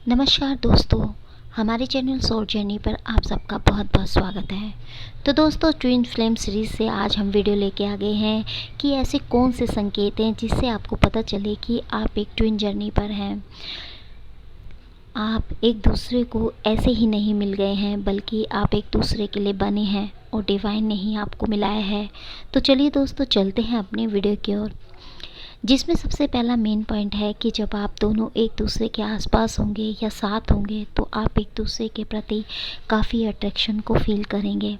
नमस्कार दोस्तों, हमारे चैनल सोल जर्नी पर आप सबका बहुत बहुत स्वागत है। तो दोस्तों, ट्विन फ्लेम सीरीज़ से आज हम वीडियो लेके आ गए हैं कि ऐसे कौन से संकेत हैं जिससे आपको पता चले कि आप एक ट्विन जर्नी पर हैं। आप एक दूसरे को ऐसे ही नहीं मिल गए हैं, बल्कि आप एक दूसरे के लिए बने हैं और डिवाइन ने ही आपको मिलाया है। तो चलिए दोस्तों, चलते हैं अपने वीडियो की ओर, जिसमें सबसे पहला मेन पॉइंट है कि जब आप दोनों एक दूसरे के आसपास होंगे या साथ होंगे तो आप एक दूसरे के प्रति काफ़ी अट्रैक्शन को फील करेंगे।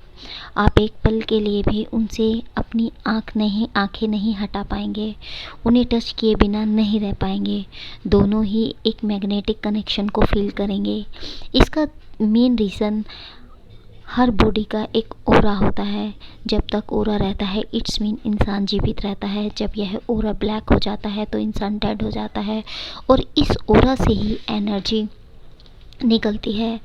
आप एक पल के लिए भी उनसे अपनी आंखें नहीं हटा पाएंगे, उन्हें टच किए बिना नहीं रह पाएंगे। दोनों ही एक मैग्नेटिक कनेक्शन को फील करेंगे। इसका मेन रीज़न हर बॉडी का एक ओरा होता है। जब तक ओरा रहता है इट्स मीन इंसान जीवित रहता है। जब यह ओरा ब्लैक हो जाता है तो इंसान डेड हो जाता है। और इस ओरा से ही एनर्जी निकलती है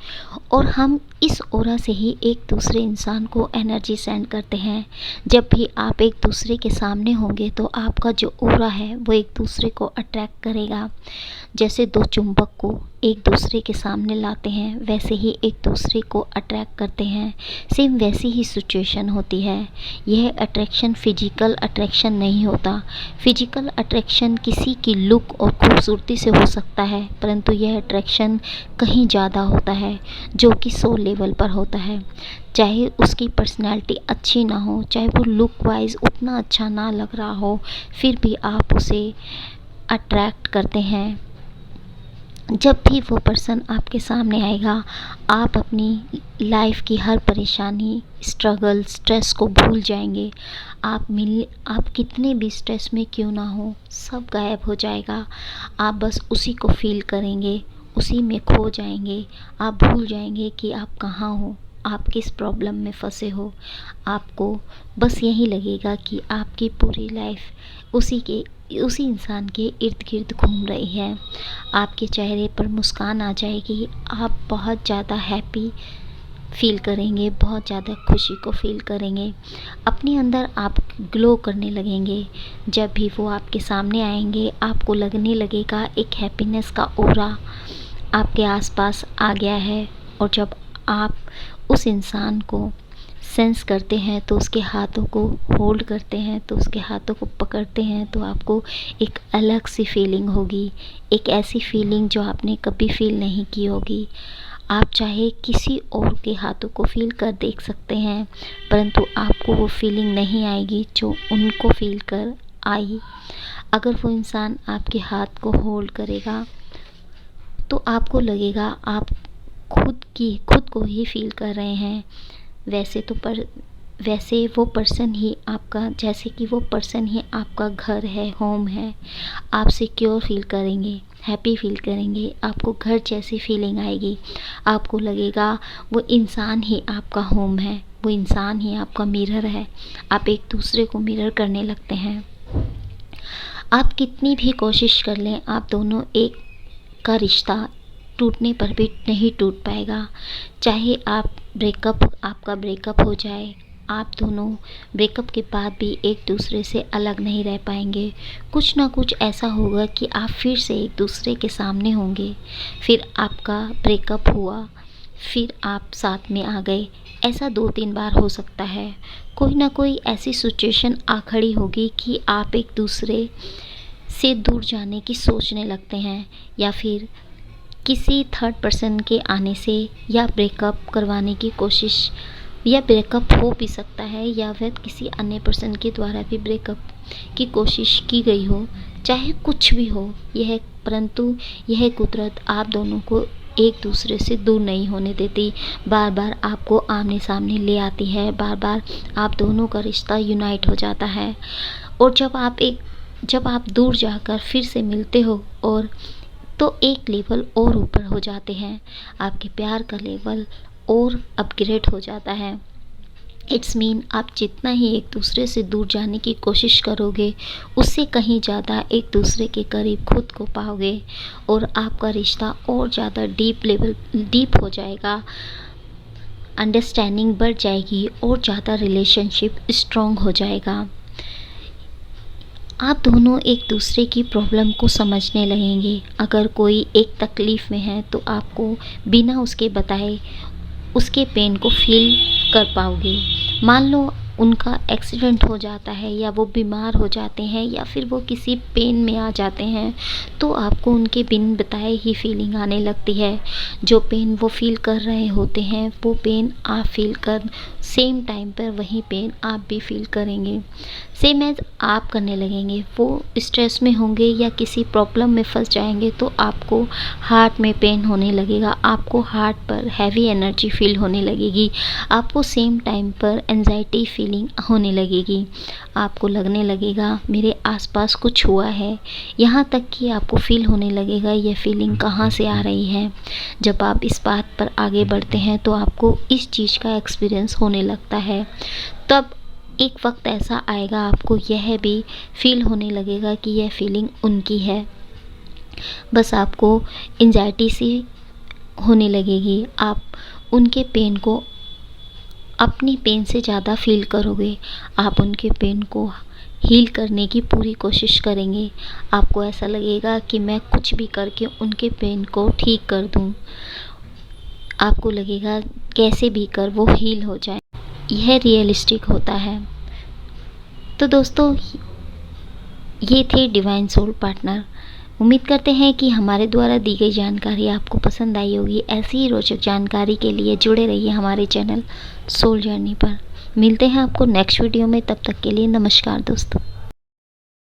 और हम इस ओरा से ही एक दूसरे इंसान को एनर्जी सेंड करते हैं। जब भी आप एक दूसरे के सामने होंगे तो आपका जो ओरा है वो एक दूसरे को अट्रैक्ट करेगा। जैसे दो चुंबक को एक दूसरे के सामने लाते हैं, वैसे ही एक दूसरे को अट्रैक्ट करते हैं। सेम वैसी ही सिचुएशन होती है। यह अट्रैक्शन फिजिकल अट्रैक्शन नहीं होता। फिजिकल अट्रैक्शन किसी की लुक और खूबसूरती से हो सकता है, परंतु यह अट्रैक्शन कहीं ज़्यादा होता है, जो कि सोल लेवल पर होता है। चाहे उसकी पर्सनैलिटी अच्छी ना हो, चाहे वो लुक वाइज उतना अच्छा ना लग रहा हो, फिर भी आप उसे अट्रैक्ट करते हैं। जब भी वो पर्सन आपके सामने आएगा, आप अपनी लाइफ की हर परेशानी, स्ट्रगल, स्ट्रेस को भूल जाएंगे। आप कितने भी स्ट्रेस में क्यों ना हो, सब गायब हो जाएगा। आप बस उसी को फील करेंगे, उसी में खो जाएंगे। आप भूल जाएंगे कि आप कहाँ हो, आप किस प्रॉब्लम में फंसे हो। आपको बस यही लगेगा कि आपकी पूरी लाइफ उसी इंसान के इर्द गिर्द घूम रही है। आपके चेहरे पर मुस्कान आ जाएगी। आप बहुत ज़्यादा हैप्पी फील करेंगे, बहुत ज़्यादा खुशी को फील करेंगे। अपने अंदर आप ग्लो करने लगेंगे। जब भी वो आपके सामने आएंगे, आपको लगने लगेगा एक हैप्पीनेस का ओरा आपके आसपास आ गया है। और जब आप उस इंसान को सेंस करते हैं, तो उसके हाथों को होल्ड करते हैं, तो उसके हाथों को पकड़ते हैं, तो आपको एक अलग सी फीलिंग होगी। एक ऐसी फीलिंग जो आपने कभी फील नहीं की होगी। आप चाहे किसी और के हाथों को फील कर देख सकते हैं, परंतु आपको वो फीलिंग नहीं आएगी जो उनको फील कर आई। अगर वो इंसान आपके हाथ को होल्ड करेगा तो आपको लगेगा आप खुद को ही फील कर रहे हैं। वैसे वो पर्सन ही आपका, जैसे कि वो पर्सन ही आपका घर है, होम है। आप सिक्योर फील करेंगे, हैप्पी फील करेंगे, आपको घर जैसी फीलिंग आएगी। आपको लगेगा वो इंसान ही आपका होम है, वो इंसान ही आपका मिरर है। आप एक दूसरे को मिरर करने लगते हैं। आप कितनी भी कोशिश कर लें, आप दोनों एक का रिश्ता टूटने पर भी नहीं टूट पाएगा। चाहे आपका ब्रेकअप हो जाए, आप दोनों ब्रेकअप के बाद भी एक दूसरे से अलग नहीं रह पाएंगे। कुछ ना कुछ ऐसा होगा कि आप फिर से एक दूसरे के सामने होंगे। फिर आपका ब्रेकअप हुआ, फिर आप साथ में आ गए। ऐसा 2-3 बार हो सकता है। कोई ना कोई ऐसी सिचुएशन आ खड़ी होगी कि आप एक दूसरे से दूर जाने की सोचने लगते हैं, या फिर किसी थर्ड पर्सन के आने से, या ब्रेकअप करवाने की कोशिश, या ब्रेकअप हो भी सकता है, या फिर किसी अन्य पर्सन के द्वारा भी ब्रेकअप की कोशिश की गई हो। चाहे कुछ भी हो परंतु यह कुदरत आप दोनों को एक दूसरे से दूर नहीं होने देती। बार बार आपको आमने सामने ले आती है। बार बार आप दोनों का रिश्ता यूनाइट हो जाता है। और जब आप दूर जाकर फिर से मिलते हो, और तो एक लेवल और ऊपर हो जाते हैं। आपके प्यार का लेवल और अपग्रेड हो जाता है। इट्स मीन आप जितना ही एक दूसरे से दूर जाने की कोशिश करोगे, उससे कहीं ज़्यादा एक दूसरे के करीब खुद को पाओगे, और आपका रिश्ता और ज़्यादा डीप हो जाएगा। अंडरस्टैंडिंग बढ़ जाएगी और ज़्यादा रिलेशनशिप स्ट्रॉन्ग हो जाएगा। आप दोनों एक दूसरे की प्रॉब्लम को समझने लगेंगे। अगर कोई एक तकलीफ़ में है तो आपको बिना उसके बताए उसके पेन को फ़ील कर पाओगे। मान लो उनका एक्सीडेंट हो जाता है या वो बीमार हो जाते हैं या फिर वो किसी पेन में आ जाते हैं, तो आपको उनके बिन बताए ही फीलिंग आने लगती है। जो पेन वो फ़ील कर रहे होते हैं वो पेन आप फ़ील कर सेम टाइम पर वही पेन आप भी फ़ील करेंगे। सेम एज़ आप करने लगेंगे। वो स्ट्रेस में होंगे या किसी प्रॉब्लम में फँस जाएँगे तो आपको हार्ट में पेन होने लगेगा, आपको हार्ट पर हैवी एनर्जी फ़ील होने लगेगी, आपको सेम टाइम पर एंजाइटी फीलिंग होने लगेगी। आपको लगने लगेगा मेरे आसपास कुछ हुआ है, यहाँ तक कि आपको फ़ील होने लगेगा ये फीलिंग कहाँ से आ रही है। जब आप इस बात पर आगे बढ़ते हैं तो आपको इस चीज़ का एक्सपीरियंस होने लगता है। तब एक वक्त ऐसा आएगा आपको यह भी फ़ील होने लगेगा कि यह फीलिंग उनकी है। बस आपको एंजाइटी सी होने लगेगी। आप उनके पेन को अपनी पेन से ज़्यादा फ़ील करोगे। आप उनके पेन को हील करने की पूरी कोशिश करेंगे। आपको ऐसा लगेगा कि मैं कुछ भी करके उनके पेन को ठीक कर दूँ। आपको लगेगा कैसे भी कर वो हील हो जाए। यह रियलिस्टिक होता है। तो दोस्तों, ये थे डिवाइन सोल पार्टनर। उम्मीद करते हैं कि हमारे द्वारा दी गई जानकारी आपको पसंद आई होगी। ऐसी ही रोचक जानकारी के लिए जुड़े रहिए हमारे चैनल सोल जर्नी पर। मिलते हैं आपको नेक्स्ट वीडियो में। तब तक के लिए नमस्कार दोस्तों।